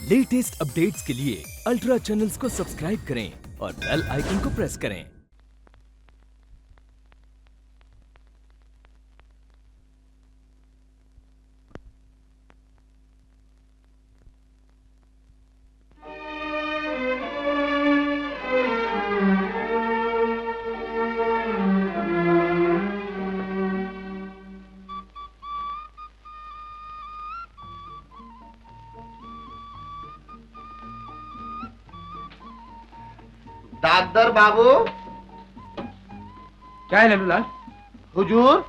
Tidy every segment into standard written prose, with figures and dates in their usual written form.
Latest updates के लिए ultra channels को सब्सक्राइब करें और बेल आइकन को प्रेस करें। डॉक्टर बाबू। क्या है लल्लूलाल? हुजूर,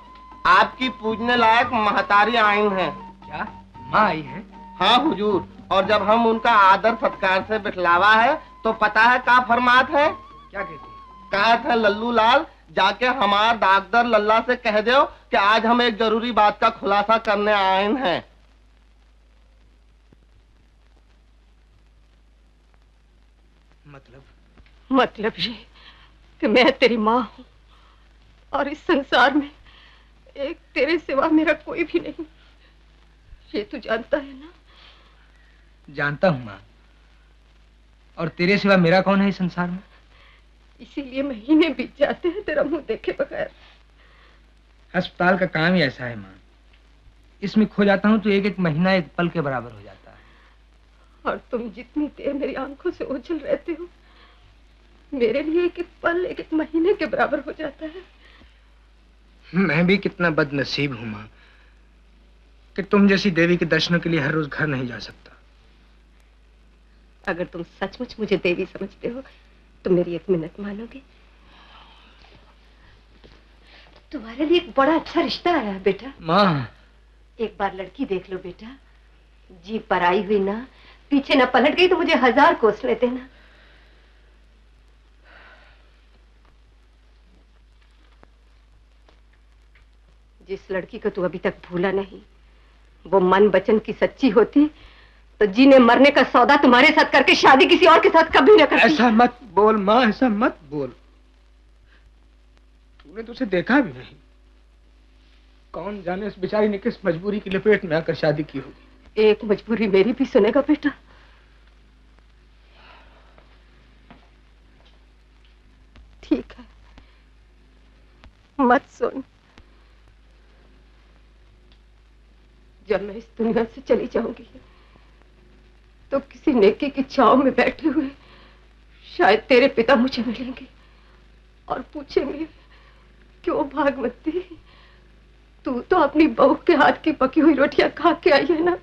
आपकी पूजने लायक महतारी आई हैं। क्या माँ आई है? हाँ हुजूर, और जब हम उनका आदर सत्कार से बिठलावा है तो पता है क्या फरमात है? क्या कहती है? कहा था लल्लू लाल, जाके हमार डॉक्टर लल्ला से कह दो कि आज हम एक जरूरी बात का खुलासा करने आए हैं। मतलब ये कि मैं तेरी माँ हूँ और इस संसार में एक तेरे सिवा मेरा कोई भी नहीं। ये तू जानता है ना? जानता हूँ माँ। और तेरे सिवा मेरा कौन है इस संसार में? इसीलिए महीने बीत जाते हैं तेरा मुंह देखे बगैर। अस्पताल का काम ही ऐसा है माँ। इसमें खो जाता हूँ तो एक एक महीना एक पल के बराबर हो जाता है। और तुम जितनी देर मेरी आंखों से ओझल रहते हो, मेरे लिए एक एक पल एक एक महीने के बराबर हो जाता है। मैं भी कितना बदनसीब हूँ माँ कि तुम जैसी देवी के दर्शनों के लिए हर रोज घर नहीं जा सकता। अगर तुम सचमुच मुझे देवी समझते हो तो मेरी एक मिनट मानोगे? तुम्हारे लिए एक बड़ा अच्छा रिश्ता आया है बेटा। माँ, एक बार लड़की देख लो बेटा। जीभ पर आई हुई ना, पीछे ना पलट गई तो मुझे 1000 कोस ले देना। जिस लड़की को तू अभी तक भूला नहीं, वो मन वचन की सच्ची होती तो जीने मरने का सौदा तुम्हारे साथ करके शादी किसी और के साथ कभी न करती। ऐसा मत बोल माँ, ऐसा मत बोल। तूने तो उसे देखा भी नहीं। कौन जाने उस बेचारी ने किस मजबूरी की लपेट में आकर शादी की होगी। एक मजबूरी मेरी भी सुनेगा बेटा? ठीक है, मत सुन। जब मैं इस दुनिया से चली जाऊंगी तो किसी नेकी की छांव में बैठे हुए शायद तेरे पिता मुझे मिलेंगे और पूछेंगे, क्यों भागवती, तू तो अपनी बहू के हाथ की पकी हुई रोटियां खा के आई है ना?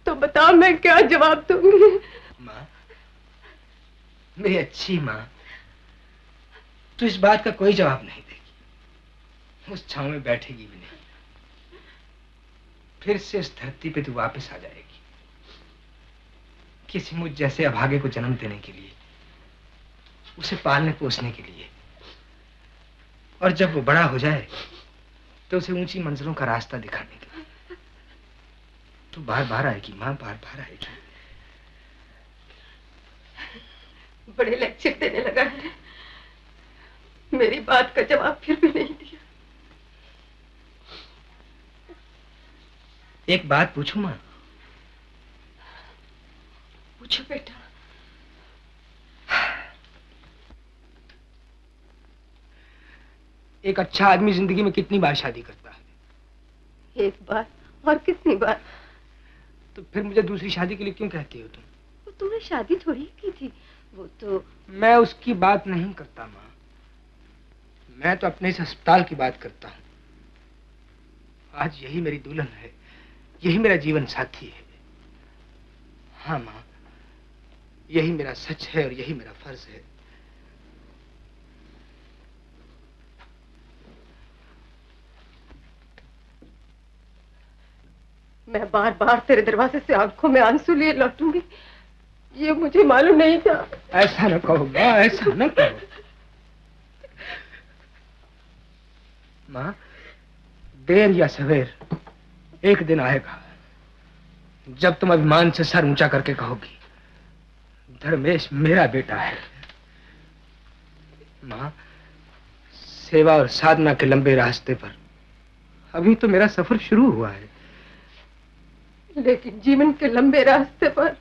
तो बता मैं क्या जवाब दूंगी? माँ, मेरी अच्छी माँ, तू इस बात का कोई जवाब नहीं देगी। उस छांव में बैठेगी भी नहीं। फिर से इस धरती पे तू वापस आ जाएगी, किसी मुझ जैसे अभागे को जन्म देने के लिए, उसे पालने पोसने के लिए। और जब वो बड़ा हो जाए तो उसे ऊंची मंजिलों का रास्ता दिखाने के लिए। तू बार बार आएगी माँ, बार बार आएगी। बड़े लेक्चर देने लगा है। मेरी बात का जवाब फिर भी नहीं दिया। एक बात पूछूं माँ? पूछो बेटा। एक अच्छा आदमी जिंदगी में कितनी बार शादी करता है? एक बार। और कितनी बार? तो फिर मुझे दूसरी शादी के लिए क्यों कहती हो तुम? तूने शादी थोड़ी की थी, वो तो। मैं उसकी बात नहीं करता माँ, मैं तो अपने इस अस्पताल की बात करता हूँ। आज यही मेरी दुल्हन है, यही मेरा जीवन साथी है। हाँ माँ, यही मेरा सच है और यही मेरा फर्ज है। मैं बार बार तेरे दरवाजे से आंखों में आंसू लिए लौटूंगी, ये मुझे मालूम नहीं था। ऐसा न कहो माँ, ऐसा न कहो। माँ, देर या सवेर एक दिन आएगा जब तुम अभिमान से सर ऊंचा करके कहोगी, धर्मेश मेरा बेटा है। माँ, सेवा और साधना के लंबे रास्ते पर अभी तो मेरा सफर शुरू हुआ है। लेकिन जीवन के लंबे रास्ते पर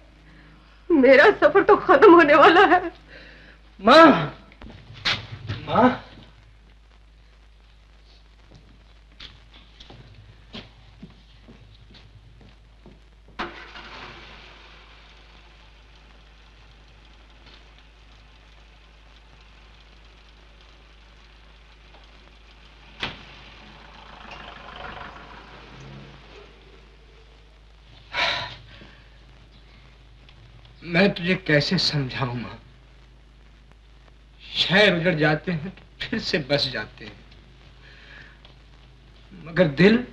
मेरा सफर तो खत्म होने वाला है। माँ, माँ, मैं तुझे कैसे समझाऊं माँ? शहर उजड़ जाते हैं तो फिर से बस जाते हैं, मगर दिल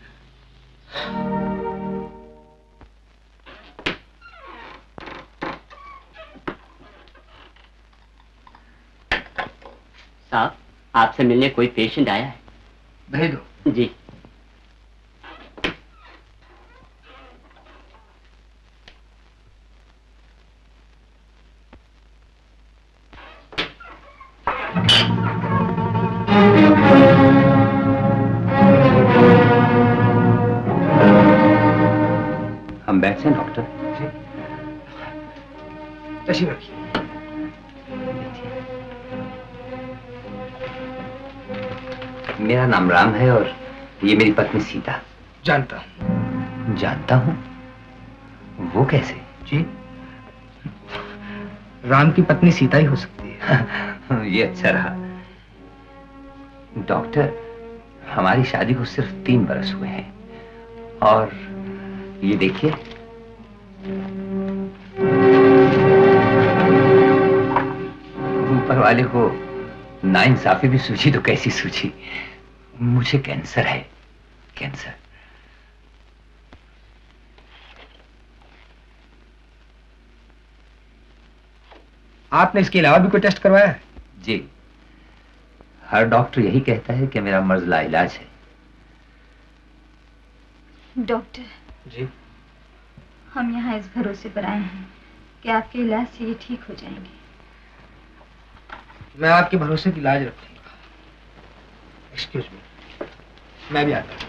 साहब, आपसे मिलने कोई पेशेंट आया है। भेज दो। जी। हम बैठे हैं डॉक्टर। तशरीफ रखिए। मेरा नाम राम है और ये मेरी पत्नी सीता। जानता हूँ। जानता हूँ? वो कैसे? जी, राम की पत्नी सीता ही हो सकती है। ये अच्छा रहा। डॉक्टर, हमारी शादी को सिर्फ 3 बरस हुए हैं और ये देखिए, ऊपर वाले को नाइंसाफी भी सूझी तो कैसी सूझी। मुझे कैंसर है, कैंसर। आपने इसके अलावा भी कोई टेस्ट करवाया है? जी, हर डॉक्टर यही कहता है कि मेरा मर्ज लाइलाज है। डॉक्टर जी, हम यहाँ इस भरोसे पर आए हैं कि आपके इलाज से ये ठीक हो जाएंगे। मैं आपके भरोसे की लाज रखूंगा। एक्सक्यूज मी, मैं भी आता हूँ।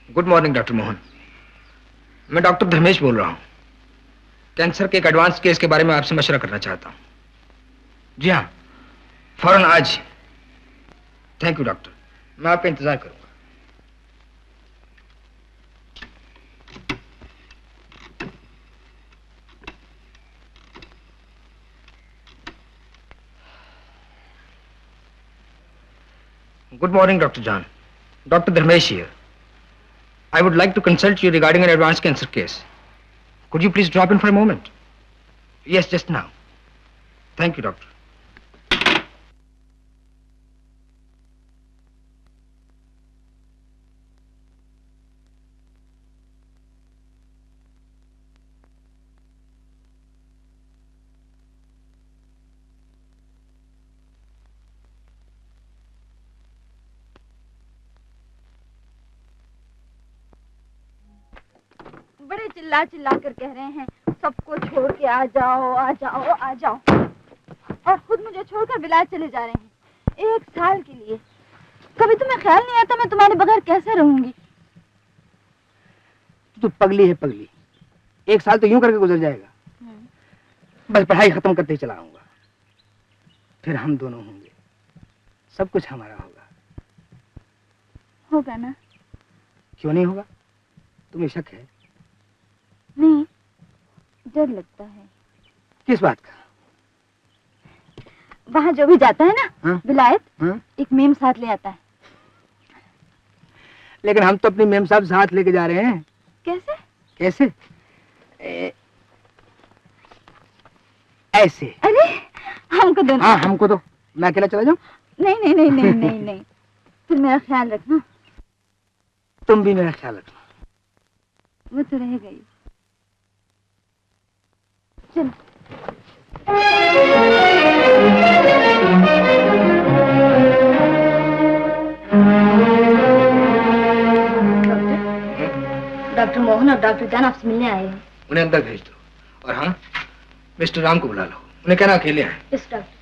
Good morning doctor Mohan. मैं डॉक्टर धर्मेश बोल रहा हूँ। कैंसर के एक एडवांस केस के बारे में आपसे मशवरा करना चाहता हूँ। जी हाँ, फौरन आज। थैंक यू डॉक्टर, मैं आपका इंतजार करूंगा। Good morning, Dr. John. Dr. Dharmesh here. I would like to consult you regarding an advanced cancer case. Could you please drop in for a moment? Yes, just now. Thank you, doctor. बड़े चिल्ला चिल्ला कर कह रहे हैं सबको छोड़ के आ जाओ आ जाओ आ जाओ, और खुद मुझे छोड़कर विलायत चले जा रहे हैं 1 साल के लिए। कभी तुम्हें ख्याल नहीं आता मैं तुम्हारे बगैर कैसे रहूंगी? तू पगली है पगली। 1 साल तो यूं करके गुजर जाएगा। बस पढ़ाई खत्म करते ही चला आऊंगा, फिर हम दोनों होंगे, सब कुछ हमारा होगा। होगा ना? क्यों नहीं होगा? तुम्हें शक है? नहीं, डर लगता है। किस बात का? वहाँ जो भी जाता है ना विलायत, एक मेम साथ ले आता है। लेकिन हम तो अपनी मेम साहब साथ लेके जा रहे हैं। कैसे? कैसे? ऐसे। अरे हमको दो। हाँ हमको दो, मैं अकेला चला जाऊं? नहीं नहीं नहीं नहीं नहीं नहीं, फिर मेरा ख्याल रखना। तुम भी मेरा ख्याल रखना। वो तो रहेगा ही। चलो। डॉक्टर मोहन और डॉक्टर जान आपसे मिलने आए हैं। उन्हें अंदर भेज दो। और हाँ, मिस्टर राम को बुला लो। उन्हें कहना अकेले आए। Yes doctor.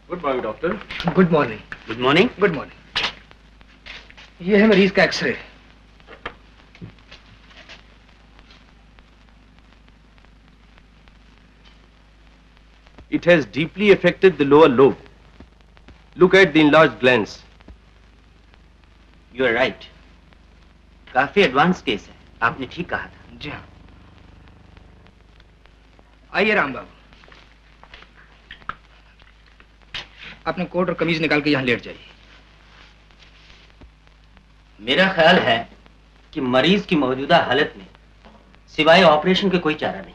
Good morning doctor. Good morning. Good morning. Good morning. ये है मरीज का x ray. It has deeply affected the lower lobe. Look at the enlarged glands. You are right, काफी एडवांस केस है, आपने ठीक कहा था। जी हाँ। आइए राम बाबू, अपने कोट और कमीज निकाल के यहाँ लेट जाइए। मेरा ख्याल है कि मरीज की मौजूदा हालत में सिवाय ऑपरेशन के कोई चारा नहीं,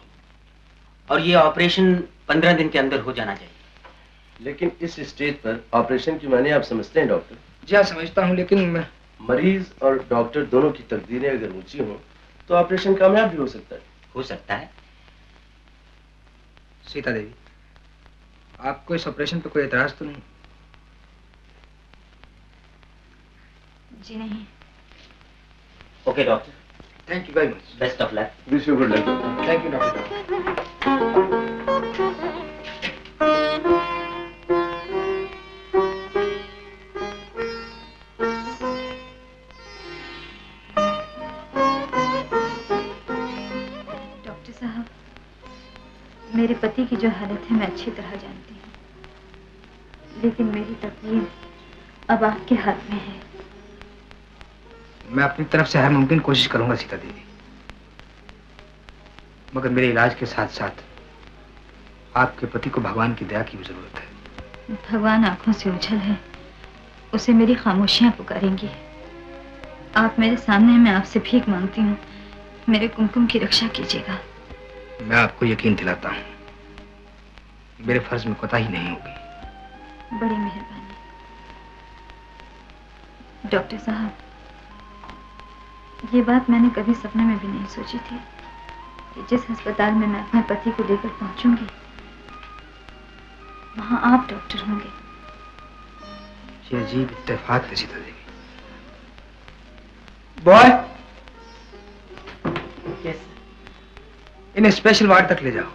और ये ऑपरेशन 15 दिन के अंदर हो जाना चाहिए। लेकिन इस स्टेज पर ऑपरेशन की माने आप समझते हैं डॉक्टर? जी हाँ समझता हूँ, लेकिन मरीज और डॉक्टर दोनों की तकदीरें अगर ऊंची हों तो ऑपरेशन कामयाब भी हो सकता है। हो सकता है। सीता देवी, आपको इस ऑपरेशन पे कोई एतराज तो नहीं? जी नहीं। Okay doctor, thank you very much. Best of luck. Wish you good luck doctor. Thank you doctor. Doctor साहब, मेरे पति की जो हालत है मैं अच्छी तरह जानती हूँ, लेकिन मेरी तकदीर अब आपके हाथ में है। मैं अपनी तरफ से हर मुमकिन कोशिश करूंगा सीता देवी, मगर मेरे इलाज के साथ साथ आपके पति को भगवान की दया की भी जरूरत है। भगवान आंखों से उछल है, उसे मेरी खामोशियां पुकारेंगी। आप मेरे सामने, मैं आपसे भीख मांगती हूँ, मेरे कुमकुम की रक्षा कीजिएगा। मैं आपको यकीन दिलाता हूँ, मेरे फर्ज में कोताही नहीं होगी। बड़ी मेहरबानी। डॉक्टर साहब, ये बात मैंने कभी सपने में भी नहीं सोची थी कि जिस अस्पताल में मैं अपने पति को लेकर पहुंचूंगी, वहां आप डॉक्टर होंगे। ये अजीब इत्तेफाक है सीता देवी। बॉय, इन्हें स्पेशल वार्ड तक ले जाओ।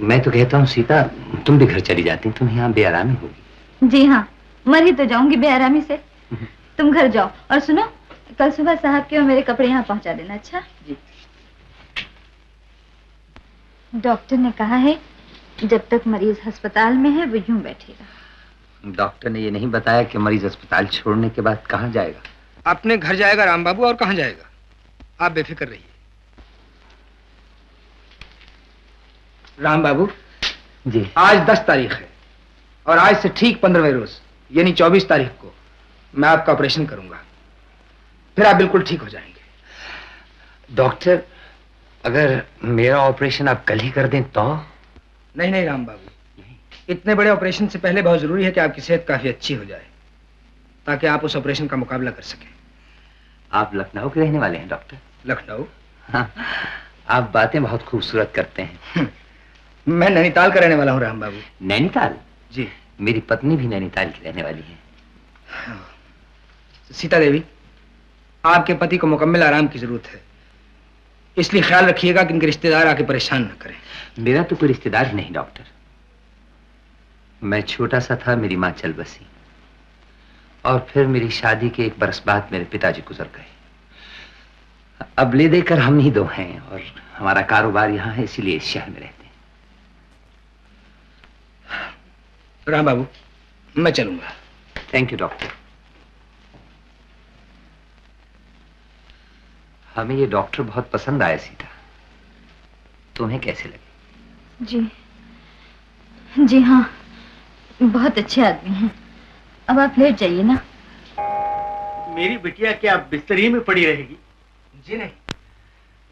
मैं तो कहता हूँ सीता, तुम भी घर चली जाती, तुम यहाँ बेआरामी होगी। जी हाँ, मर ही तो जाऊंगी बेआरामी से। तुम घर जाओ, और सुनो, कल सुबह साहब के और मेरे कपड़े यहाँ पहुंचा देना। अच्छा जी। डॉक्टर ने कहा है जब तक मरीज अस्पताल में है वो यूं बैठेगा। डॉक्टर ने ये नहीं बताया कि मरीज अस्पताल छोड़ने के बाद कहाँ जाएगा? अपने घर जाएगा राम बाबू, और कहाँ जाएगा? आप बेफिक्र रहिए। राम बाबू जी। आज 10 तारीख है, और आज से ठीक 15वें रोज यानी 24 तारीख को मैं आपका ऑपरेशन करूंगा। फिर आप बिल्कुल ठीक हो जाएंगे। डॉक्टर, अगर मेरा ऑपरेशन आप कल ही कर दें तो? नहीं नहीं राम बाबू, इतने बड़े ऑपरेशन से पहले बहुत जरूरी है कि आपकी सेहत काफी अच्छी हो जाए, ताकि आप उस ऑपरेशन का मुकाबला कर सकें। आप लखनऊ के रहने वाले हैं डॉक्टर? लखनऊ? हाँ, आप बातें बहुत खूबसूरत करते हैं। मैं नैनीताल का रहने वाला हूँ राम बाबू। नैनीताल? जी। मेरी पत्नी भी नैनीताल की रहने वाली है। सीता देवी, आपके पति को मुकम्मल आराम की जरूरत है, इसलिए ख्याल रखिएगा कि इनके रिश्तेदार आके परेशान न करें। मेरा तो कोई रिश्तेदार ही नहीं डॉक्टर। मैं छोटा सा था, मेरी माँ चल बसी, और फिर मेरी शादी के 1 बरस बाद मेरे पिताजी गुजर गए। अब ले देकर हम ही 2 हैं, और हमारा कारोबार यहाँ है, इसीलिए इस शहर में रहते हैं। राम बाबू, मैं चलूंगा। Thank you doctor. हमें ये डॉक्टर बहुत पसंद आया सीता, तुम्हें कैसे लगे? जी हाँ, बहुत अच्छे आदमी हैं। अब आप लेट जाइए ना। मेरी बिटिया क्या बिस्तर ही में पड़ी रहेगी? जी नहीं,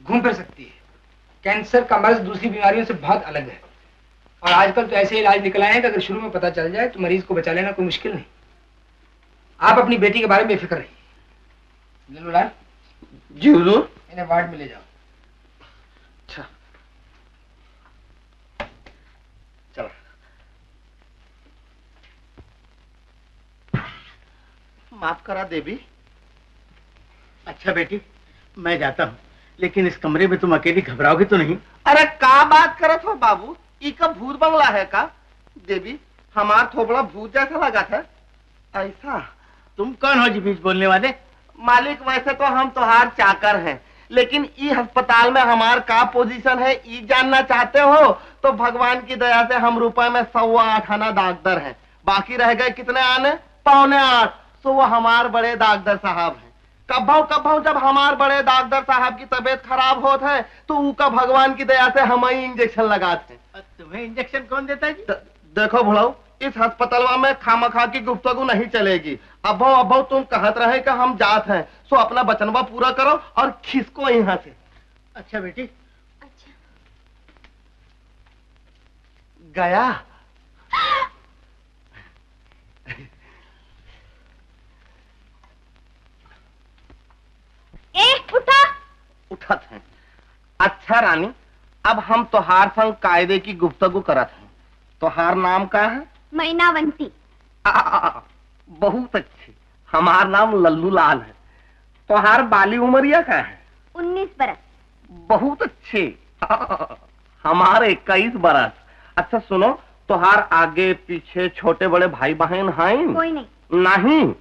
घूम फिर सकती है। कैंसर का मर्ज दूसरी बीमारियों से बहुत अलग है, और आजकल तो ऐसे इलाज निकल आए हैं कि अगर शुरू में पता चल जाए तो मरीज को बचा लेना कोई मुश्किल नहीं। आप अपनी बेटी के बारे में बेफिक्र रहिए। लल्लूलाल, जी हुजूर। इन्हें वार्ड में ले जाओ। अच्छा चलो। माफ करा देवी। अच्छा बेटी, मैं जाता हूँ, लेकिन इस कमरे में तुम अकेली घबराओगी तो नहीं? अरे का बात करत हो बाबू, ई का भूत बंगला है का? देवी हमार थोबड़ा भूत जैसा लगा था। ऐसा? तुम कौन हो जी बीच बोलने वाले? मालिक वैसे तो हम तोहार चाकर हैं, लेकिन ई अस्पताल में हमार का पोजीशन है ई जानना चाहते हो तो भगवान की दया से हम रुपए में 8.25 आना डॉक्टर हैं। बाकी रह गए कितने आने? 7.25। तो वो हमार बड़े डॉक्टर साहब हैं। कब्भाऊ जब हमार बड़े डॉक्टर साहब की तबीयत खराब होत है तो उका भगवान की दया से हम ही इंजेक्शन लगाते हैं। तुम्हें इंजेक्शन कौन देता है जी? देखो भुलाऊ, इस अस्पताल में खामखा की गुफ्तगू नहीं चलेगी। अब्बो तुम कहत रहे कि हम जात हैं, सो अपना वचनवा पूरा करो और खिसको यहाँ से। अच्छा बेटी। अच्छा। गया। उठा। उठत हैं। अच्छा रानी, अब हम तोहार संग कायदे की गुफ्तगू करत हैं। तोहार नाम का है? मैनावंती। बहुत अच्छी। हमार नाम लल्लू लाल है। तोहार बाली उमरिया का है? 19 बरस। बहुत अच्छे। हमारे 21 बरस। अच्छा सुनो, तोहार आगे पीछे छोटे बड़े भाई बहन हैं? कोई नहीं। नहीं?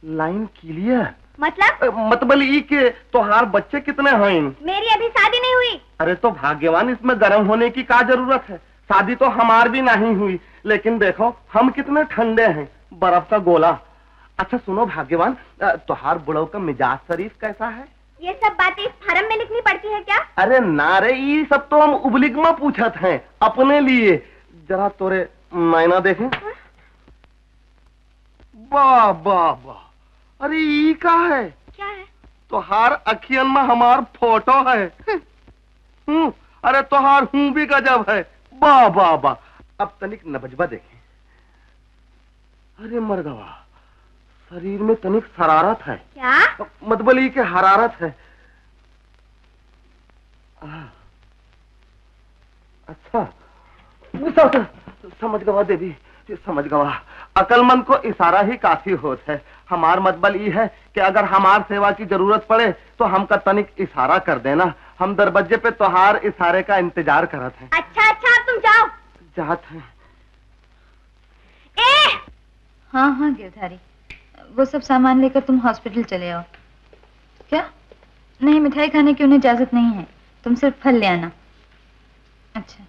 Line clear. मतलब ई के तोहार बच्चे कितने हैं? मेरी अभी शादी नहीं हुई। अरे तो भाग्यवान, इसमें गर्म होने की क्या जरूरत है? शादी तो हमार भी नहीं हुई, लेकिन देखो हम कितने ठंडे हैं, बर्फ का गोला। अच्छा सुनो भाग्यवान, तोहार बुढ़ऊ का मिजाज शरीफ कैसा है? ये सब बातें इस फार्म में लिखनी पड़ती है क्या? अरे ना रे, ये सब तो हम उबलिक में पूछत हैं अपने लिए। जरा तोरे मैना देखें। वाह वाह वाह, अरे ये क्या है? क्या है? तोहार अखियन में हमार फोटो है। अरे तोहार हूँ भी गजब है। वाह वाह वाह। अब तनिक नबजबा देखें। अरे मर्दवा, शरीर में तनिक शरारत है। क्या? मतलब ये कि हरारत है। अच्छा समझ गवा देवी, समझ गवा। अकलमंद को इशारा ही काफी होता है। हमार मतबल ये है कि अगर हमार सेवा की जरूरत पड़े तो हमका तनिक इशारा कर देना। हम दरवाजे पे तोहार इशारे का इंतजार करत हैं। अच्छा अच्छा, तुम जाओ। जात हैं। हाँ हाँ गिरधारी, वो सब सामान लेकर तुम हॉस्पिटल चले आओ। क्या? नहीं, मिठाई खाने की उन्हें इजाजत नहीं है, तुम सिर्फ फल ले आना। अच्छा।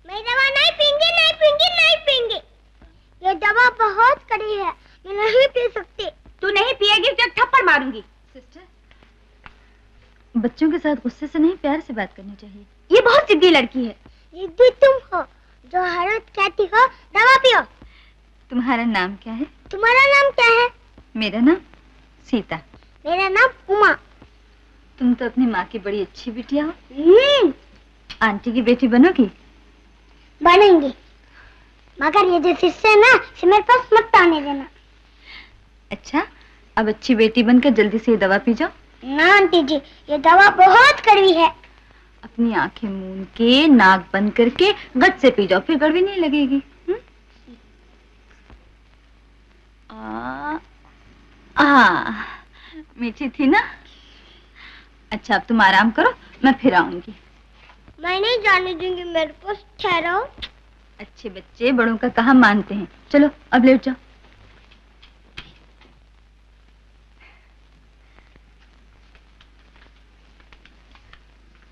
मैं दवा नहीं पींगी, नहीं पींगी, नहीं पींगी। ये दवा बहुत कड़ी है, मैं नहीं पी सकती। तू नहीं पिएगी तो थप्पड़ मारूंगी। सिस्टर, बच्चों के साथ गुस्से से नहीं, प्यार से बात करनी चाहिए। ये बहुत जिद्दी लड़की है। जिद्दी तुम हो जो हर रोज कहती हो दवा पियो। तुम्हारा नाम क्या है? तुम्हारा नाम क्या है? मेरा नाम सीता। मेरा नाम उमा। तुम तो अपनी माँ की बड़ी अच्छी बिटिया हो। आंटी की बेटी बनोगी? बनेंगी, मगर ये जो शिष्य है ना, इसे मेरे पास मत आने देना। अच्छा, अब अच्छी बेटी बनकर जल्दी से ये दवा पी जाओ। ना आंटी जी, ये दवा बहुत कड़वी है। अपनी आंखें मूंद के, नाक बंद करके गट से पी जाओ, फिर कड़वी नहीं लगेगी। मीठी थी ना? अच्छा, अब तुम आराम करो, मैं फिर आऊंगी। मैं नहीं जाने दूंगी, मेरे को ठहराओ। अच्छे बच्चे बड़ों का कहाँ मानते हैं। चलो अब लेट जाओ।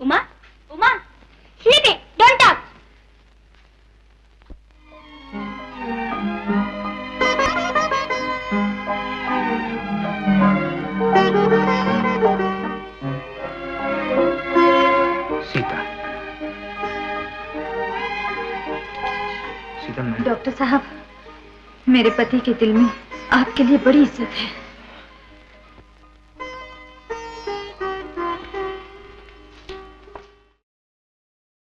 Uma, Uma, sleep it, don't talk. Sita, Sita मैं... डॉक्टर साहब, मेरे पति के दिल में आपके लिए बड़ी इज्जत है।